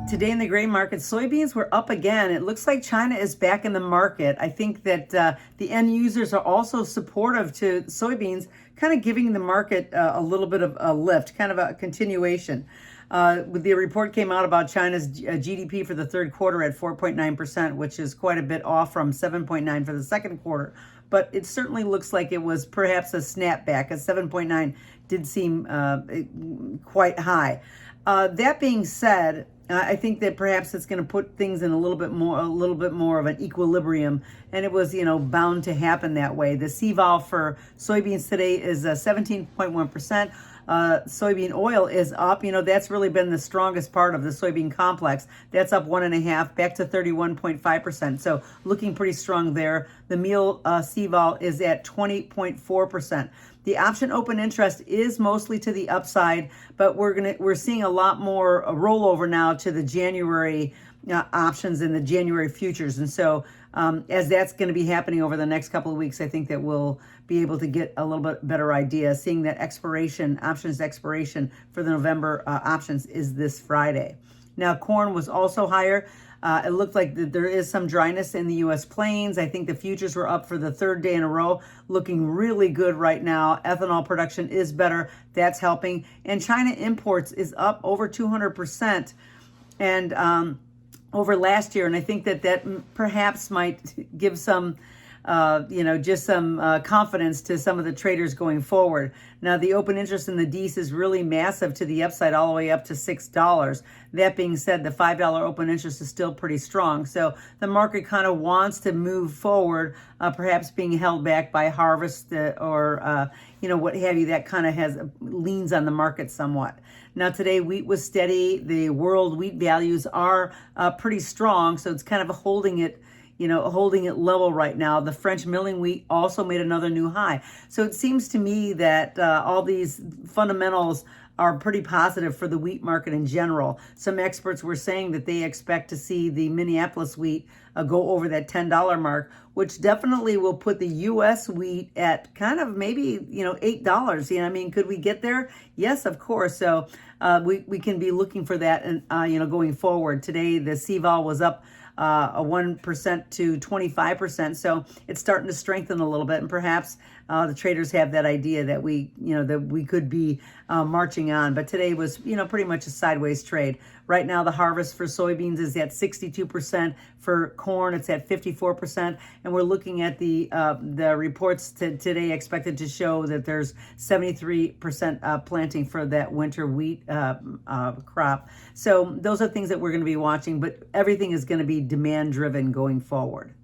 Today in the grain market, soybeans were up again. It looks like China is back in the market. I think that the end users are also supportive to soybeans, kind of giving the market a little bit of a lift, kind of a continuation. The report came out about China's GDP for the third quarter at 4.9%, which is quite a bit off from 7.9 for the second quarter. But it certainly looks like it was perhaps a snapback. A 7.9 did seem quite high. That being said, I think that perhaps it's going to put things in a little bit more of an equilibrium, and it was, bound to happen that way. The CVOL for soybeans today is 17.1%. Soybean oil is up. That's really been the strongest part of the soybean complex. That's up 1.5, back to 31.5%. So looking pretty strong there. The meal CVOL is at 20.4%. The option open interest is mostly to the upside, but we're seeing a lot more rollover now to the January options and the January futures. And so as that's going to be happening over the next couple of weeks, I think that we'll be able to get a little bit better idea. Seeing that options expiration for the November options is this Friday. Now, corn was also higher. It looked like there is some dryness in the U.S. plains. I think the futures were up for the third day in a row, looking really good right now. Ethanol production is better. That's helping. And China imports is up over 200%. And over last year, and I think that perhaps might give some, just some confidence to some of the traders going forward. Now, the open interest in the DEES is really massive to the upside, all the way up to $6. That being said, the $5 open interest is still pretty strong. So the market kind of wants to move forward, perhaps being held back by harvest or what have you. That kind of leans on the market somewhat. Now, today, wheat was steady. The world wheat values are pretty strong, so it's kind of holding it level right now. The French milling wheat also made another new high. So it seems to me that all these fundamentals are pretty positive for the wheat market in general. Some experts were saying that they expect to see the Minneapolis wheat go over that $10 mark, which definitely will put the U.S. wheat at kind of maybe, $8. Could we get there? Yes, of course. So we can be looking for that, and going forward. Today, the CVOL was up a 1% to 25%. So it's starting to strengthen a little bit, and perhaps the traders have that idea that we could be marching on. But today was, pretty much a sideways trade. Right now, the harvest for soybeans is at 62%. For corn, it's at 54%. And we're looking at the reports today expected to show that there's 73% planting for that winter wheat crop. So those are things that we're going to be watching, but everything is going to be demand driven going forward.